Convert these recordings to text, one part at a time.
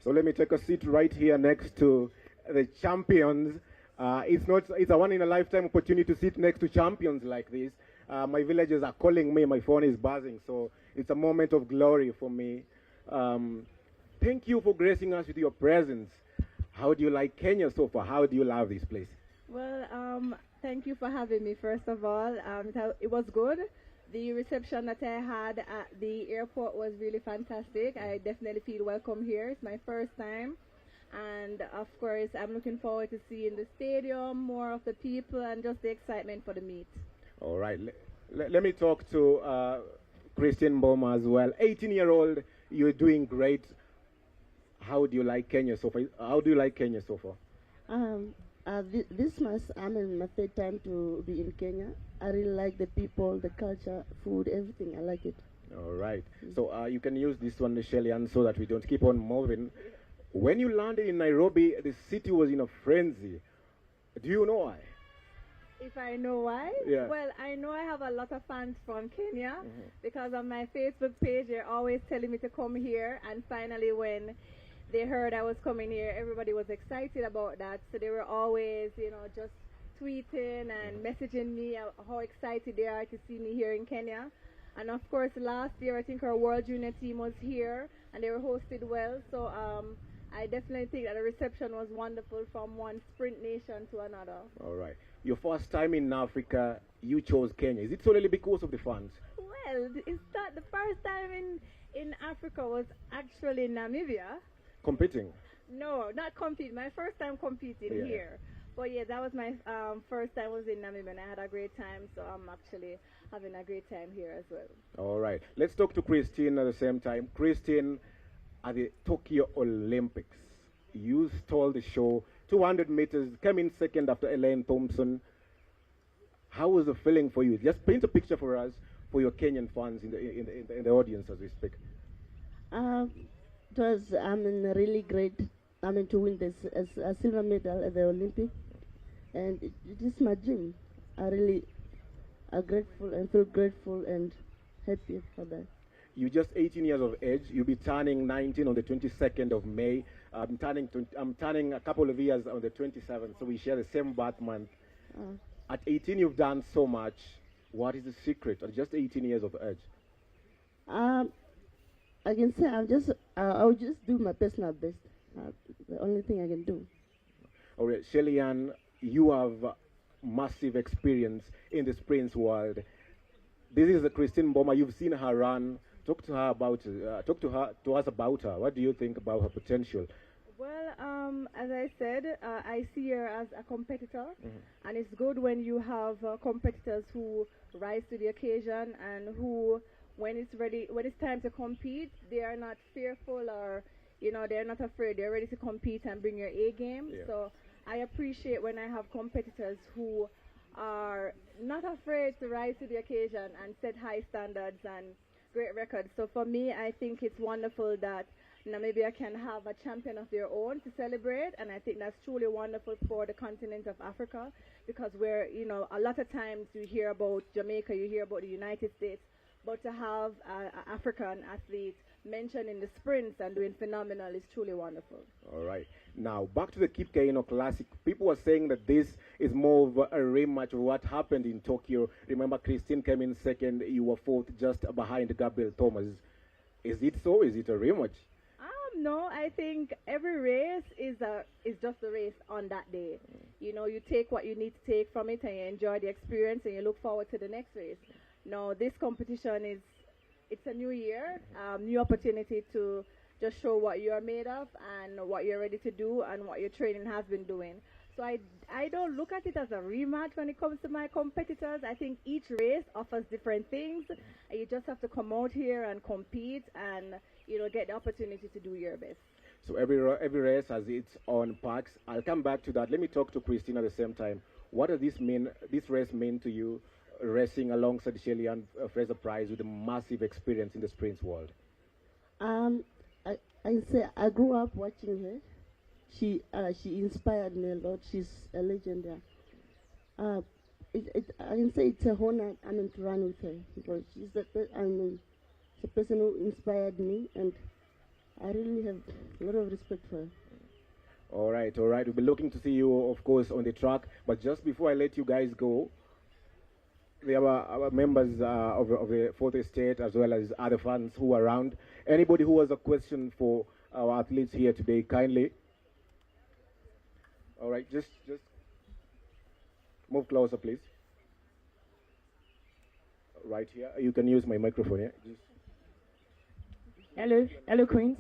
So let me take a seat right here next to the champions. It's a one in a lifetime opportunity to sit next to champions like this. My villagers are calling me, my phone is buzzing, so it's a moment of glory for me. Thank you for gracing us with your presence. How do you like Kenya so far? How do you love this place? Well, thank you for having me, first of all. It was good. The reception that I had at the airport was really fantastic. I definitely feel welcome here. It's my first time. And of course, I'm looking forward to seeing the stadium, more of the people, and just the excitement for the meet. All right. Let me talk to Christine Boma as well. 18-year-old, you're doing great. How do you like Kenya so far? How do you like Kenya so far? This month, my third time to be in Kenya. I really like the people, the culture, food, everything. I like it. All right. So you can use this one, Shelly-Ann, so that we don't keep on moving. When you landed in Nairobi, the city was in a frenzy. Do you know why? If I know why? Yeah. Well, I know I have a lot of fans from Kenya because on my Facebook page, they're always telling me to come here. And finally, when they heard I was coming here, everybody was excited about that. So they were always, just tweeting and messaging me how excited they are to see me here in Kenya. And of course, last year, I think our World Junior team was here and they were hosted well. So I definitely think that the reception was wonderful from one sprint nation to another. All right. Your first time in Africa, you chose Kenya. Is it solely because of the fans? Well, it's not the first time in Africa was actually in Namibia. Competing? No, not compete. My first time competing here. But yeah, that was my first time was in Namibia and I had a great time. So I'm actually having a great time here as well. All right. Let's talk to Christine at the same time. Christine, at the Tokyo Olympics, you stole the show. 200 meters, came in second after Elaine Thompson. How was the feeling for you? Just paint a picture for us, for your Kenyan fans in the audience as we speak. It was really great. To win this as a silver medal at the Olympic, and it is my dream. I really are grateful and feel grateful and happy for that. You're just 18 years of age. You'll be turning 19 on the 22nd of May. I'm turning a couple of years on the 27th, so we share the same birth month. At 18, you've done so much. What is the secret at just 18 years of age? I can say I'll just do my personal best. The only thing I can do. All right, Shelly-Ann, you have massive experience in the sprints world. This is Christine Boma. You've seen her run. Talk to us about her. What do you think about her potential? Well, as I said, I see her as a competitor, and it's good when you have competitors who rise to the occasion and who, when it's time to compete, they are not fearful or they're not afraid. They're ready to compete and bring your A game. Yeah. So I appreciate when I have competitors who are not afraid to rise to the occasion and set high standards and great records. So for me, I think it's wonderful that Namibia can have a champion of their own to celebrate, and I think that's truly wonderful for the continent of Africa, because we're, a lot of times you hear about Jamaica, you hear about the United States, but to have an African athlete mentioned in the sprints and doing phenomenal is truly wonderful. All right. Now, back to the Kip Keino Classic. People are saying that this is more of a rematch of what happened in Tokyo. Remember, Christine came in second. You were fourth, just behind Gabriel Thomas. Is it so? Is it a rematch? No, I think every race is just a race on that day. You take what you need to take from it and you enjoy the experience and you look forward to the next race. No, this competition it's a new year, new opportunity to just show what you're made of and what you're ready to do and what your training has been doing. So I don't look at it as a rematch when it comes to my competitors. I think each race offers different things. And you just have to come out here and compete and, get the opportunity to do your best. So every race has its own perks. I'll come back to that. Let me talk to Christine at the same time. What does this race mean to you, racing alongside Shelly-Ann Fraser-Pryce with a massive experience in the sprints world? I say I grew up watching her. She inspired me a lot. She's a legend there. I can say it's a honor to run with her because she's the person who inspired me, and I really have a lot of respect for her. All right, all right. We'll be looking to see you, of course, on the track. But just before I let you guys go, there are our members of the Fourth Estate as well as other fans who are around. Anybody who has a question for our athletes here today, kindly. All right, just move closer, please. Right here. You can use my microphone here. Just Hello, Queens.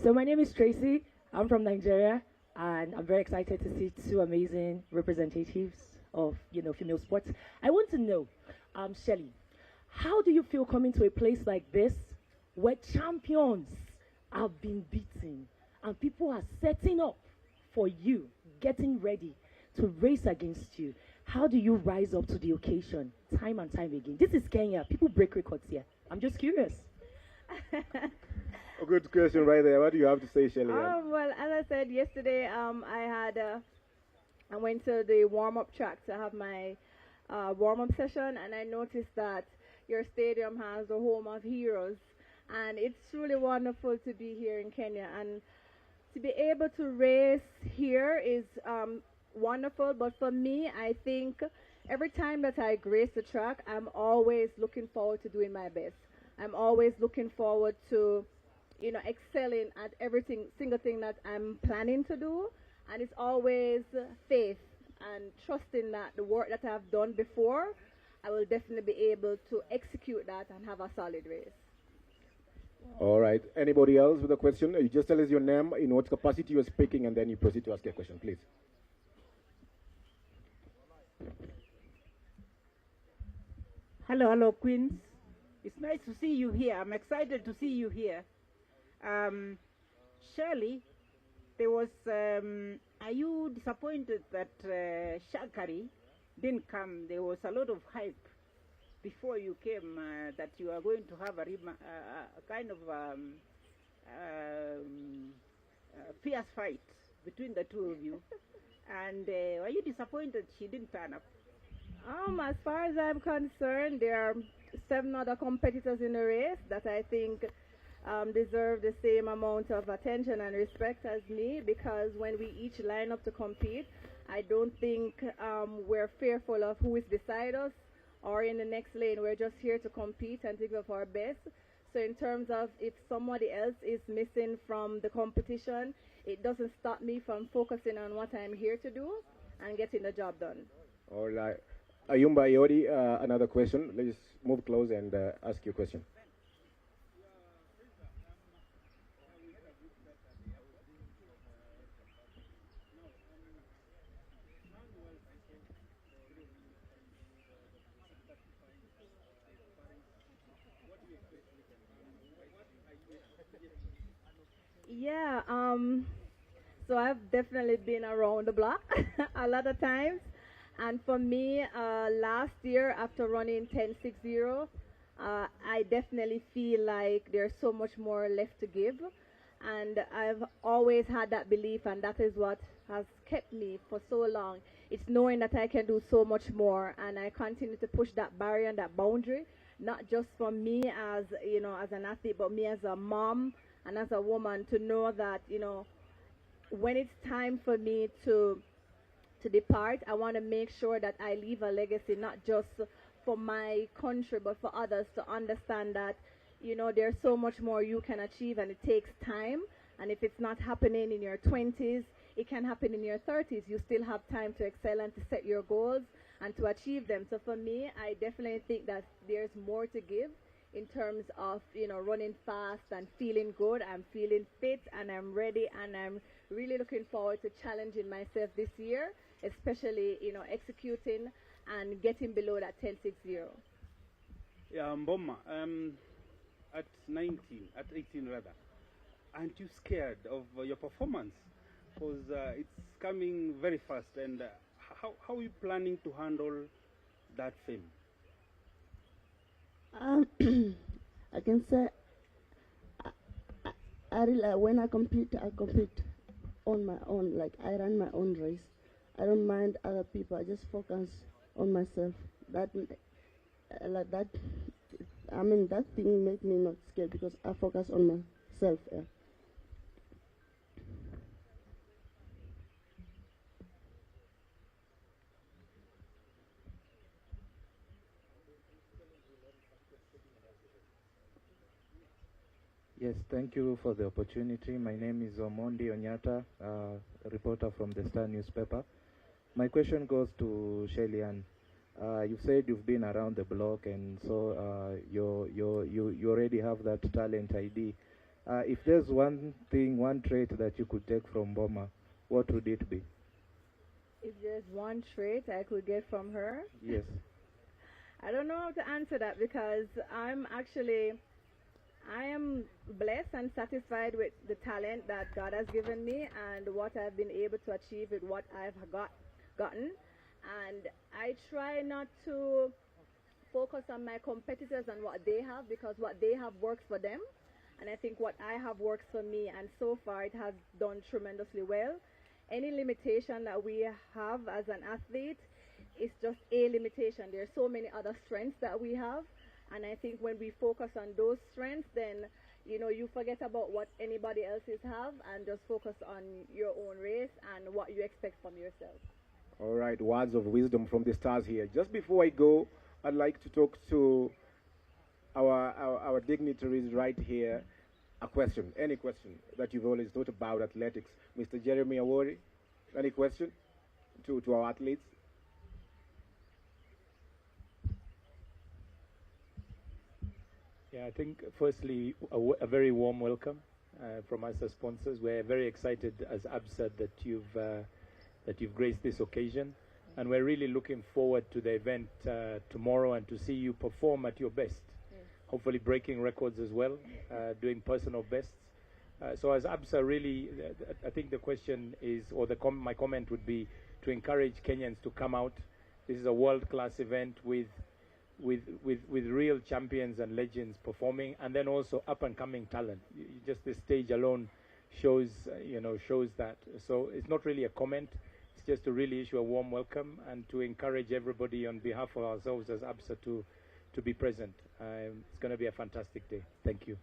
So my name is Tracy. I'm from Nigeria, and I'm very excited to see two amazing representatives of female sports. I want to know, Shelly, how do you feel coming to a place like this where champions have been beaten and people are setting up for you, getting ready to race against you? How do you rise up to the occasion time and time again? This is Kenya. People break records here. I'm just curious. a good question right there. What do you have to say, Shelly-Ann? Well, as I said yesterday, I went to the warm-up track to have my warm-up session, and I noticed that your stadium has a home of heroes, and it's truly wonderful to be here in Kenya, and to be able to race here is wonderful. But for me, I think every time that I grace the track, I'm always looking forward to doing my best. I'm always looking forward to, excelling at single thing that I'm planning to do. And it's always faith and trusting that the work that I've done before, I will definitely be able to execute that and have a solid race. All right. Anybody else with a question? You just tell us your name, in what capacity you're speaking, and then you proceed to ask your question, please. Hello, Queens. It's nice to see you here. I'm excited to see you here. Shirley, are you disappointed that Sha'Carri didn't come? There was a lot of hype before you came that you are going to have a kind of fierce fight between the two of you. And are you disappointed she didn't turn up? As far as I'm concerned, there are 7 other competitors in the race that I think deserve the same amount of attention and respect as me, because when we each line up to compete, I don't think we're fearful of who is beside us or in the next lane. We're just here to compete and to give our best. So in terms of if somebody else is missing from the competition, it doesn't stop me from focusing on what I'm here to do and getting the job done. All right. Ayumba Iori, another question. Let's move close and ask your question. Yeah, so I've definitely been around the block a lot of times. And for me, last year after running 10.60, I definitely feel like there's so much more left to give. And I've always had that belief, and that is what has kept me for so long. It's knowing that I can do so much more, and I continue to push that barrier and that boundary, not just for me as, as an athlete, but me as a mom and as a woman, to know that, when it's time for me to depart, I want to make sure that I leave a legacy, not just for my country, but for others to understand that, there's so much more you can achieve, and it takes time. And if it's not happening in your 20s, it can happen in your 30s. You still have time to excel and to set your goals and to achieve them. So for me, I definitely think that there's more to give in terms of, running fast and feeling good. I'm feeling fit and I'm ready, and I'm really looking forward to challenging myself this year, especially, executing and getting below that 10.60. Yeah, Mboma, at 18 rather, aren't you scared of your performance? Because it's coming very fast, and how are you planning to handle that fame? I can say, I really, when I compete on my own. Like, I run my own race. I don't mind other people. I just focus on myself. That thing made me not scared because I focus on myself. Yeah. Yes, thank you for the opportunity. My name is Omondi Onyata, a reporter from the Star newspaper. My question goes to Shelly-Ann. You've said you've been around the block, and so you already have that talent ID. If there's one thing, one trait that you could take from Boma, what would it be? If there's one trait I could get from her, Yes. I don't know how to answer that because I am blessed and satisfied with the talent that God has given me and what I've been able to achieve with what I've gotten. And I try not to focus on my competitors and what they have, because what they have works for them. And I think what I have works for me, and so far it has done tremendously well. Any limitation that we have as an athlete is just a limitation. There are so many other strengths that we have. And I think when we focus on those strengths, then, you forget about what anybody else's have and just focus on your own race and what you expect from yourself. All right, words of wisdom from the stars here. Just before I go, I'd like to talk to our dignitaries right here. A question, any question that you've always thought about athletics. Mr. Jeremy Awori, any question to our athletes? Yeah, I think firstly a very warm welcome from us as sponsors. We're very excited, as Ab said, that you've graced this occasion, and we're really looking forward to the event tomorrow and to see you perform at your best. Hopefully breaking records as well, doing personal bests. So as Absa, really, I think the question is, or my comment would be to encourage Kenyans to come out. This is a world-class event with real champions and legends performing, and then also up-and-coming talent. Just the stage alone shows that. So it's not really a comment. It's just to really issue a warm welcome and to encourage everybody on behalf of ourselves as ABSA to be present. It's going to be a fantastic day. Thank you.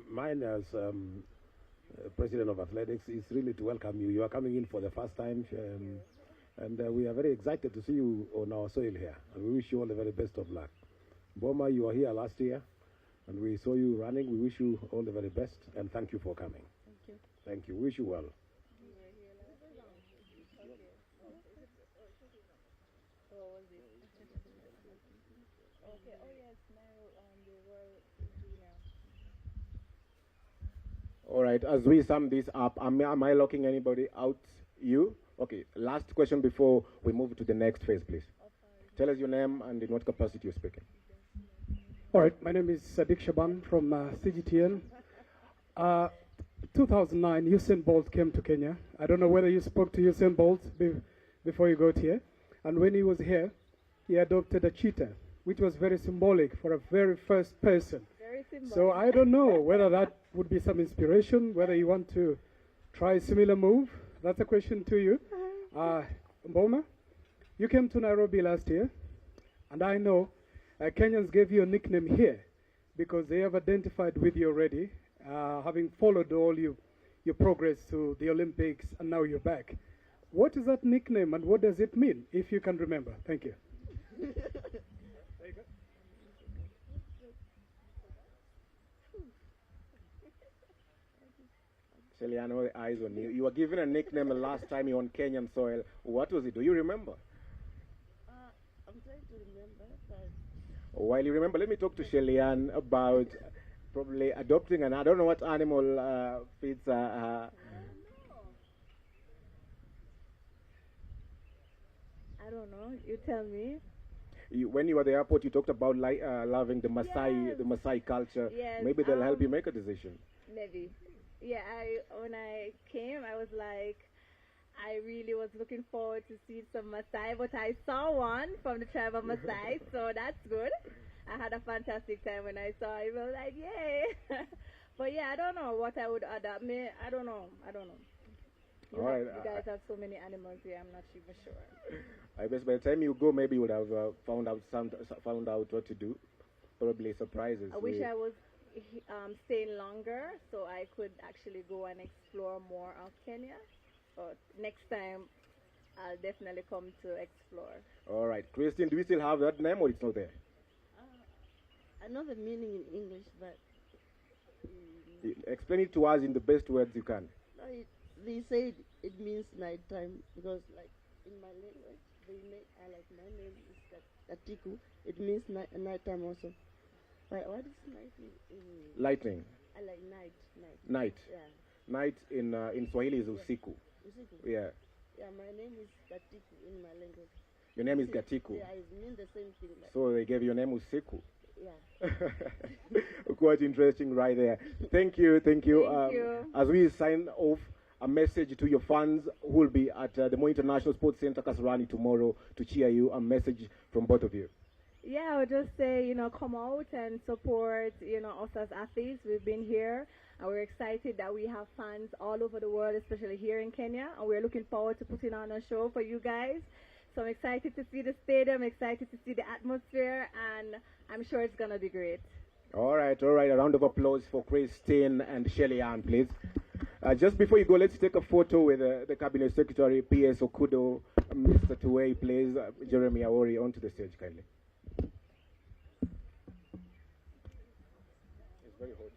Mine as President of Athletics is really to welcome you. You are coming in for the first time, and we are very excited to see you on our soil here. And we wish you all the very best of luck. Boma, you were here last year, and we saw you running. We wish you all the very best, and thank you for coming. Thank you. Thank you. Wish you well. All right, as we sum this up, am I locking anybody out? You? Okay, last question before we move to the next phase, please. Tell us your name and in what capacity you're speaking. All right, my name is Sadiq Shaban from CGTN. 2009, Usain Bolt came to Kenya. I don't know whether you spoke to Usain Bolt before you got here. And when he was here, he adopted a cheetah, which was very symbolic for a very first person. So I don't know whether that would be some inspiration, whether you want to try a similar move. That's a question to you. Mboma, you came to Nairobi last year, and I know Kenyans gave you a nickname here because they have identified with you already, having followed all your progress to the Olympics, and now you're back. What is that nickname, and what does it mean, if you can remember? Thank you. Shelly-Ann, all the eyes on you. You were given a nickname the last time you were on Kenyan soil. What was it? Do you remember? I'm trying to remember, but... While you remember, let me talk to Shelly-Ann about probably adopting I don't know what animal feeds I don't know. You tell me. When you were at the airport, you talked about loving the Maasai culture. Yes, Maybe they'll help you make a decision. Maybe. Yeah, when I came, I was like, I really was looking forward to see some Maasai, but I saw one from the tribe of Maasai, so that's good. I had a fantastic time when I saw it. I was like, yay! But yeah, I don't know what I would adopt. I don't know. You guys have so many animals here. I'm not even sure. I guess by the time you go, maybe you would have found out what to do. Probably surprises. I wish I was staying longer so I could actually go and explore more of Kenya. But next time, I'll definitely come to explore. All right, Christine, do we still have that name or it's not there? I know the meaning in English, but Explain it to us in the best words you can. no, they said it means nighttime because, like, in my language, like my name is Katiku. It means nighttime also. But what is night in Lightning. I like night. Night. Yeah. Night in Swahili is usiku. Usiku. Yeah. Yeah, my name is Katiku in my language. Your name is Gatiku. Yeah, it means the same thing. Like, So they gave your name Usiku. yeah. Quite interesting right there. Thank you. Thank you. As we sign off, a message to your fans who will be at the Moi International Sports Center Kasarani tomorrow to cheer you, a message from both of you. Yeah, I would just say, come out and support, us as athletes. We've been here, and we're excited that we have fans all over the world, especially here in Kenya, and we're looking forward to putting on a show for you guys. So I'm excited to see the stadium, excited to see the atmosphere, and I'm sure it's going to be great. All right. A round of applause for Christine and Shelly-Ann, please. Just before you go, let's take a photo with the Cabinet Secretary, P.S. Okudo, Mr. Tuwei, please. Jeremy Awori, onto the stage, kindly. It's very hot.